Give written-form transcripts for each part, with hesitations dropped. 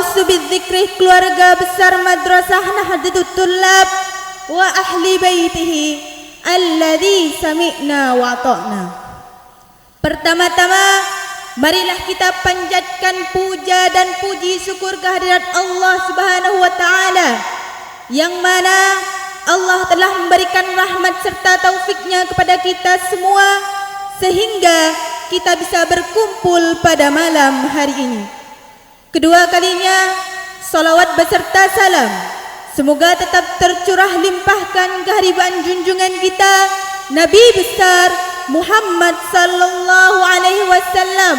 akhusu bidzikri keluarga besar Madrasah Nahdlatul Thullab wa ahli baitihi alladzi sami'na wa ata'na. Pertama-tama, marilah kita panjatkan puja dan puji syukur kehadirat Allah Subhanahu wa taala, yang mana Allah telah memberikan rahmat serta taufiknya kepada kita semua sehingga kita bisa berkumpul pada malam hari ini. Kedua kalinya, salawat beserta salam semoga tetap tercurah limpahkan kehadiran junjungan kita Nabi besar Muhammad sallallahu alaihi wasallam.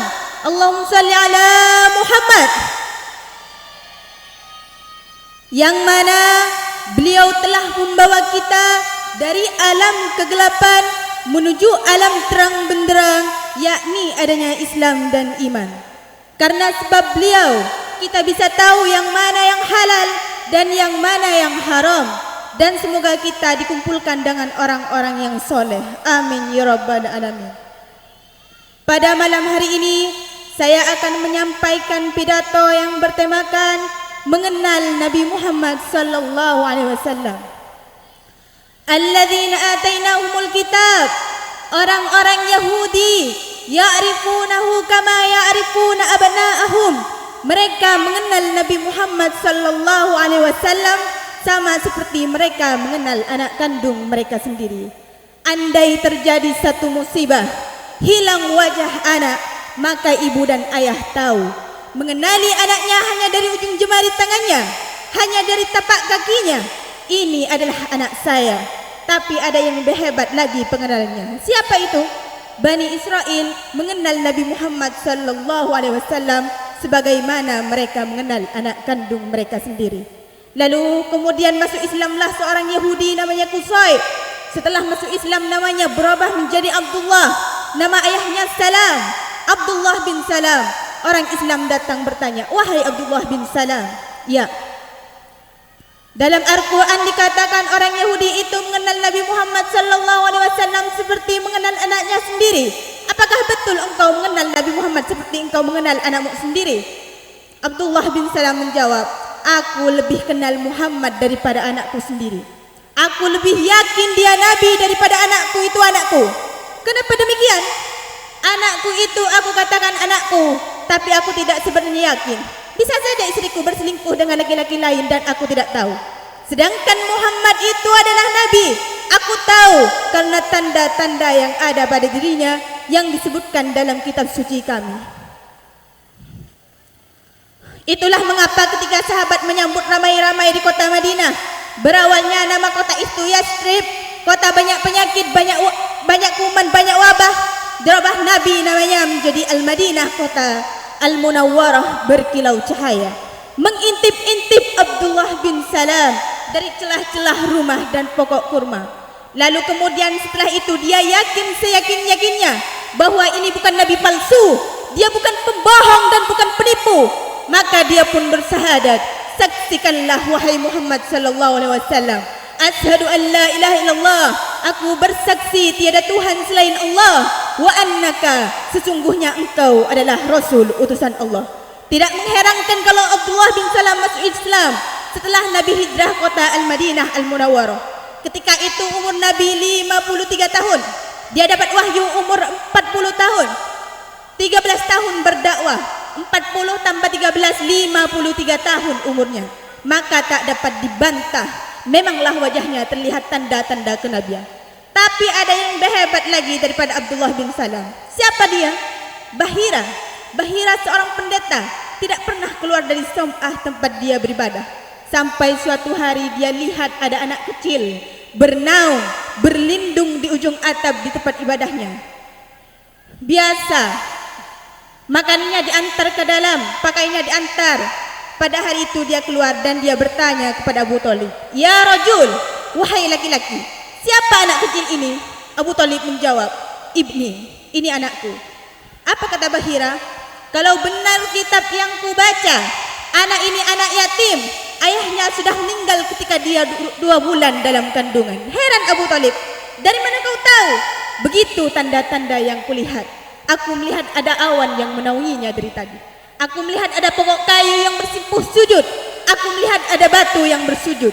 Allahumma shalli ala Muhammad, yang mana beliau telah membawa kita dari alam kegelapan menuju alam terang benderang, yakni adanya Islam dan iman. Karena sebab beliau, kita bisa tahu yang mana yang halal dan yang mana yang haram. Dan semoga kita dikumpulkan dengan orang-orang yang soleh. Amin ya rabbal alamin. Pada malam hari ini, saya akan menyampaikan pidato yang bertemakan mengenal Nabi Muhammad sallallahu alaihi wasallam. Alladzina atainahumul kitab, orang-orang Yahudi, ya'rifunahu kama ya'rifuna abna'ahum. Mereka mengenal Nabi Muhammad sallallahu alaihi wasallam sama seperti mereka mengenal anak kandung mereka sendiri. Andai terjadi satu musibah, hilang wajah anak, maka ibu dan ayah tahu. Mengenali anaknya hanya dari ujung jemari tangannya, hanya dari tapak kakinya. Ini adalah anak saya. Tapi ada yang lebih hebat lagi pengenalannya. Siapa itu? Bani Israel mengenal Nabi Muhammad sallallahu alaihi wasallam sebagaimana mereka mengenal anak kandung mereka sendiri. Lalu kemudian masuk Islamlah seorang Yahudi namanya Qusay. Setelah masuk Islam namanya berubah menjadi Abdullah. Nama ayahnya Salam, Abdullah bin Salam. Orang Islam datang bertanya, "Wahai Abdullah bin Salam." Ya. Dalam Al-Quran dikatakan orang Yahudi itu mengenal Nabi Muhammad sallallahu alaihi wasallam seperti mengenal anaknya sendiri. Apakah betul engkau mengenal Nabi Muhammad seperti engkau mengenal anakmu sendiri? Abdullah bin Salam menjawab, "Aku lebih kenal Muhammad daripada anakku sendiri. Aku lebih yakin dia nabi daripada anakku itu anakku." Kenapa demikian? Anakku itu aku katakan anakku, tapi aku tidak sebenarnya yakin. Bisa saja istriku berselingkuh dengan laki-laki lain dan aku tidak tahu. Sedangkan Muhammad itu adalah nabi. Aku tahu karena tanda-tanda yang ada pada dirinya yang disebutkan dalam kitab suci kami. Itulah mengapa ketika sahabat menyambut ramai-ramai di kota Madinah, berawalnya nama kota itu Yathrib, kota banyak penyakit, banyak kuman, banyak wabah. Dirubah Nabi namanya menjadi Al-Madinah, kota Al-Munawwarah berkilau cahaya. Mengintip-intip Abdullah bin Salam dari celah-celah rumah dan pokok kurma. Lalu kemudian setelah itu dia yakin seyakin-yakinnya bahwa ini bukan nabi palsu, dia bukan pembohong dan bukan penipu. Maka dia pun bersyahadat, "Saksikanlah wahai Muhammad sallallahu alaihi wasallam, asyhadu an la ilaha illallah, aku bersaksi tiada Tuhan selain Allah, wa annaka, sesungguhnya engkau adalah Rasul utusan Allah." Tidak mengherankan kalau Abdullah bin Salam masuk Islam setelah Nabi hijrah kota Al-Madinah Al-Munawwarah. Ketika itu umur Nabi 53 tahun. Dia dapat wahyu umur 40 tahun. 13 tahun berdakwah. 40 tambah 13, 53 tahun umurnya. Maka tak dapat dibantah. Memanglah wajahnya terlihat tanda-tanda kenabian. Tapi ada yang lebih hebat lagi daripada Abdullah bin Salam. Siapa dia? Bahira. Bahira seorang pendeta, tidak pernah keluar dari Som'ah tempat dia beribadah. Sampai suatu hari dia lihat ada anak kecil bernaung, berlindung di ujung atap di tempat ibadahnya. Biasa, makanannya diantar ke dalam, pakaiannya diantar. Pada hari itu dia keluar dan dia bertanya kepada Abu Thalib, "Ya rajul, wahai laki-laki, siapa anak kecil ini?" Abu Thalib menjawab, "Ibni, ini anakku." Apa kata Bahira? "Kalau benar kitab yang kubaca, anak ini anak yatim. Ayahnya sudah meninggal ketika dia 2 bulan dalam kandungan." Heran Abu Thalib, "Dari mana kau tahu?" "Begitu tanda-tanda yang kulihat. Aku melihat ada awan yang menaunginya dari tadi. Aku melihat ada pokok kayu yang bersimpuh sujud. Aku melihat ada batu yang bersujud.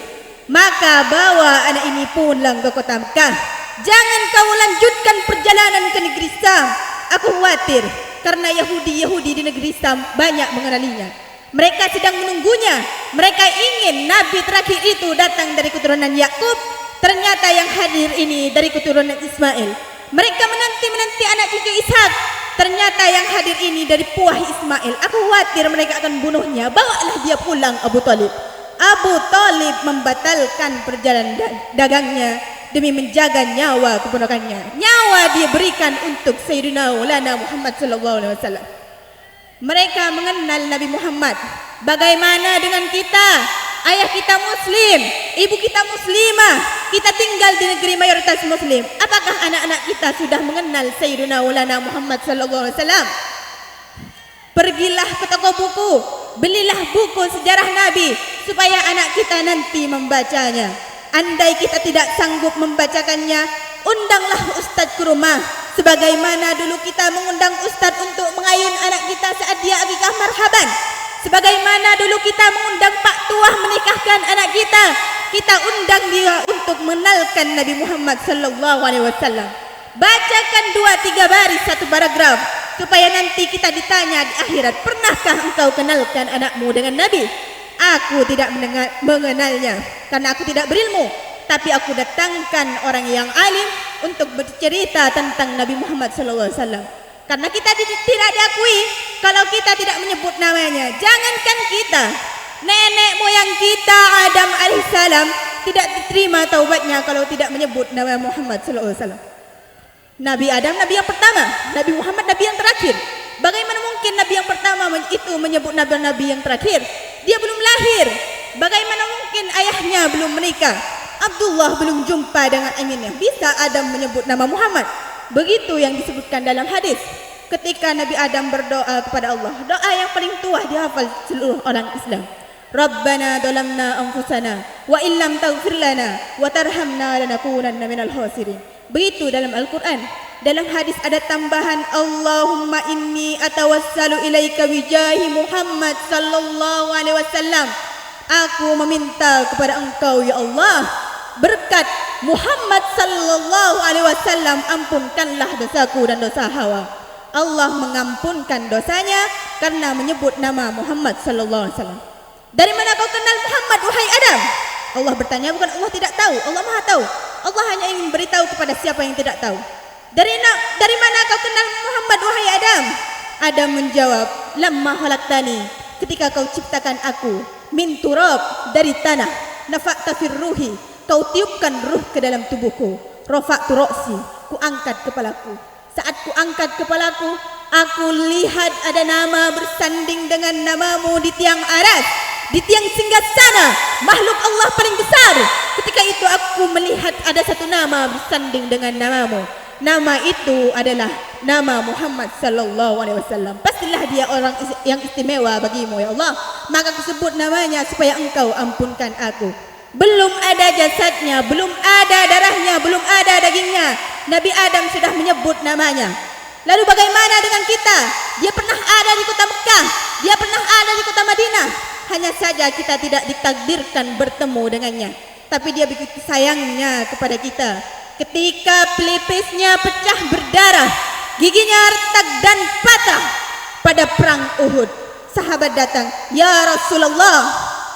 Maka bawa anak ini pulang ke kota Mekah. Jangan kau lanjutkan perjalanan ke negeri Sam. Aku khawatir karena Yahudi di negeri Sam banyak mengenalinya. Mereka sedang menunggunya. Mereka ingin nabi terakhir itu datang dari keturunan Yakub. Ternyata yang hadir ini dari keturunan Ismail. Mereka menanti anak cucu Ishak. Ternyata yang hadir ini dari buah Ismail. Aku khawatir mereka akan bunuhnya. Bawalah dia pulang Abu Talib. Abu Talib membatalkan perjalanan dagangnya demi menjaga nyawa keponakannya. Nyawa dia berikan untuk Sayyidina Maulana Muhammad sallallahu alaihi wasallam. Mereka mengenal Nabi Muhammad. Bagaimana dengan kita? Ayah kita muslim, ibu kita muslimah. Kita tinggal di negeri mayoritas muslim. Apakah anak-anak kita sudah mengenal Sayyidina Maulana Muhammad sallallahu alaihi wasallam? Pergilah ke toko buku, belilah buku sejarah Nabi supaya anak kita nanti membacanya. Andai kita tidak sanggup membacakannya, undanglah ustadz ke rumah. Sebagaimana dulu kita mengundang ustadz untuk mengayun anak kita saat dia akikah marhaban. Sebagaimana dulu kita mengundang Pak Tuah menikahkan anak kita. Kita undang dia untuk mengenalkan Nabi Muhammad sallallahu alaihi wasallam. Bacakan 2-3 baris satu paragraf supaya nanti kita ditanya di akhirat, pernahkah engkau kenalkan anakmu dengan Nabi? Aku tidak mengenalnya karena aku tidak berilmu, tapi aku datangkan orang yang alim untuk bercerita tentang Nabi Muhammad sallallahu alaihi wasallam. Karena kita tidak diakui kalau kita tidak menyebut namanya. Jangankan kita, nenek moyang kita Adam alaihissalam tidak diterima taubatnya kalau tidak menyebut nama Muhammad sallallahu alaihi wasallam. Nabi Adam nabi yang pertama, Nabi Muhammad nabi yang terakhir. Bagaimana mungkin nabi yang pertama itu menyebut nabi yang terakhir? Dia belum lahir. Bagaimana mungkin ayahnya belum menikah? Abdullah belum jumpa dengan aminnya. Bisa Adam menyebut nama Muhammad? Begitu yang disebutkan dalam hadis. Ketika Nabi Adam berdoa kepada Allah, doa yang paling tua dihafal seluruh orang Islam. Rabbana dhalamna anfusana wa illam taghfir lana wa tarhamna lanakunanna minal khasirin. Begitu dalam Al-Quran. Dalam hadis ada tambahan, Allahumma inni atawassalu ilaika wijahi Muhammad sallallahu alaihi wasallam. Aku meminta kepada engkau ya Allah, berkat Muhammad sallallahu alaihi wasallam, ampunkanlah dosaku dan dosa Hawa. Allah mengampunkan dosanya karena menyebut nama Muhammad sallallahu alaihi wasallam. Dari mana kau kenal Muhammad wahai Adam? Allah bertanya, bukan Allah tidak tahu, Allah Maha tahu. Allah hanya ingin beritahu kepada siapa yang tidak tahu. Dari mana kau kenal Muhammad wahai Adam? Adam menjawab, lamma khalaqtani, ketika kau ciptakan aku, min turab, dari tanah, nafa'ta fir ruhi, kau tiupkan ruh ke dalam tubuhku, rafa'tu ra'si, ku angkat kepalaku. Saat ku angkat kepalaku, aku lihat ada nama bersanding dengan namamu di tiang aras, di tiang singgasana, makhluk Allah paling besar. Ketika itu aku melihat ada satu nama bersanding dengan namamu. Nama itu adalah nama Muhammad sallallahu alaihi wasallam. Pastilah dia orang yang istimewa bagimu ya Allah. Maka aku sebut namanya supaya engkau ampunkan aku. Belum ada jasadnya, belum ada darahnya, belum ada dagingnya, Nabi Adam sudah menyebut namanya. Lalu bagaimana dengan kita? Dia pernah ada di kota Mekah, dia pernah ada di kota Madinah. Hanya saja kita tidak ditakdirkan bertemu dengannya. Tapi dia begitu sayangnya kepada kita. Ketika pelipisnya pecah berdarah, giginya retak dan patah pada perang Uhud, sahabat datang, ya Rasulullah,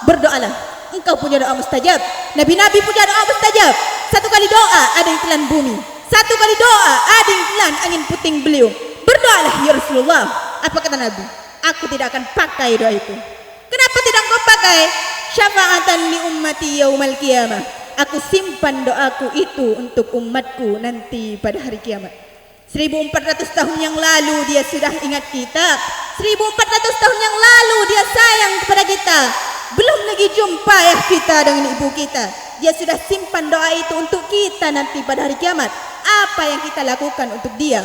berdoalah, engkau punya doa mustajab. Nabi-nabi punya doa mustajab. Satu kali doa ada yang telan bumi, satu kali doa ada yang telan angin puting beliung. Berdoalah ya Rasulullah. Apa kata Nabi? Aku tidak akan pakai doa itu. Kenapa tidak kau pakai? Syafa'atan li ummati yaumal qiyamah. Aku simpan doaku itu untuk umatku nanti pada hari kiamat. 1400 tahun yang lalu dia sudah ingat kita. 1400 tahun yang lalu dia sayang kepada kita. Belum lagi jumpa ya kita dengan ibu kita. Dia sudah simpan doa itu untuk kita nanti pada hari kiamat. Apa yang kita lakukan untuk dia?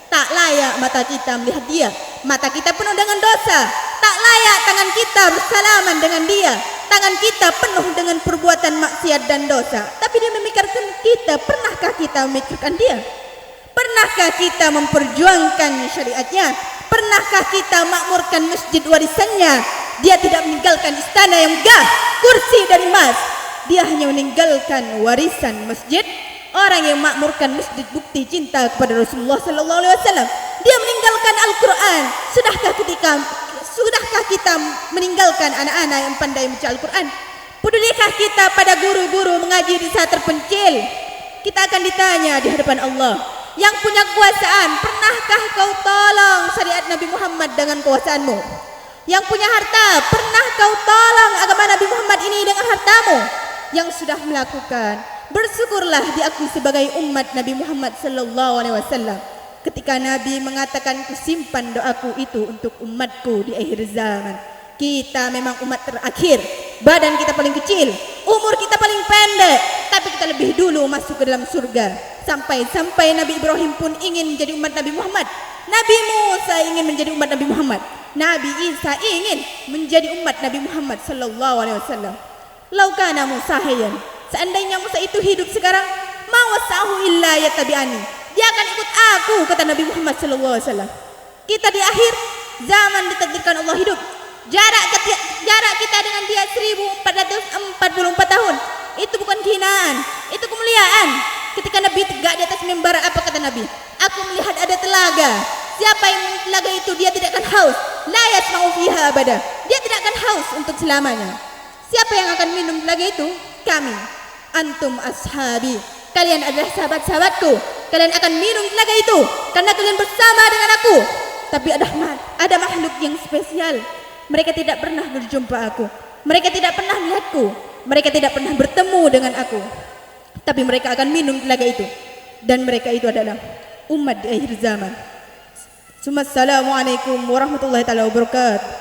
Tak layak mata kita melihat dia. Mata kita penuh dengan dosa. Tak layak tangan kita bersalaman dengan dia. Tangan kita penuh dengan perbuatan maksiat dan dosa. Tapi dia memikirkan kita. Pernahkah kita memikirkan dia? Pernahkah kita memperjuangkan syariatnya? Pernahkah kita makmurkan masjid warisannya? Dia tidak meninggalkan istana yang megah, kursi dari emas. Dia hanya meninggalkan warisan masjid. Orang yang makmurkan masjid bukti cinta kepada Rasulullah sallallahu alaihi wasallam. Dia meninggalkan Al-Qur'an. Sudahkah kita meninggalkan anak-anak yang pandai membaca Al-Qur'an? Pedulikah kita pada guru-guru mengaji di saat terpencil? Kita akan ditanya di hadapan Allah. Yang punya kekuasaan, pernahkah kau tolong syariat Nabi Muhammad dengan kekuasaanmu? Yang punya harta, pernah kau tolong agama Nabi Muhammad ini dengan hartamu? Yang sudah melakukan, bersyukurlah diakui sebagai umat Nabi Muhammad sallallahu alaihi wasallam. Ketika Nabi mengatakan, kusimpan doaku itu untuk umatku di akhir zaman. Kita memang umat terakhir, badan kita paling kecil, umur kita paling pendek, tapi kita lebih dulu masuk ke dalam surga. Sampai Nabi Ibrahim pun ingin menjadi umat Nabi Muhammad. Nabi Musa ingin menjadi umat Nabi Muhammad. Nabi Isa ingin menjadi umat Nabi Muhammad sallallahu alaihi wasallam. Lau kana Musa hayyan, seandainya Musa itu hidup sekarang, ma wasahu illa yatabi'ani. Dia akan ikut aku, kata Nabi Muhammad sallallahu alaihi wasallam. Kita di akhir zaman ditakdirkan Allah hidup. Jarak kita dengan dia 1444 tahun. Itu bukan kehinaan, itu kemuliaan. Ketika Nabi tegak di atas mimbar, apa kata Nabi? Aku melihat ada telaga. Siapa yang minum telaga itu, dia tidak akan haus. La yasma'u fiha abada. Dia tidak akan haus untuk selamanya. Siapa yang akan minum telaga itu? Kami. Antum ashabi. Kalian adalah sahabat-sahabatku. Kalian akan minum telaga itu karena kalian bersama dengan aku. Tapi ada makhluk yang spesial. Mereka tidak pernah berjumpa aku. Mereka tidak pernah melihatku. Mereka tidak pernah bertemu dengan aku. Tapi mereka akan minum telaga itu. Dan mereka itu adalah umat di akhir zaman. Assalamualaikum warahmatullahi wabarakatuh.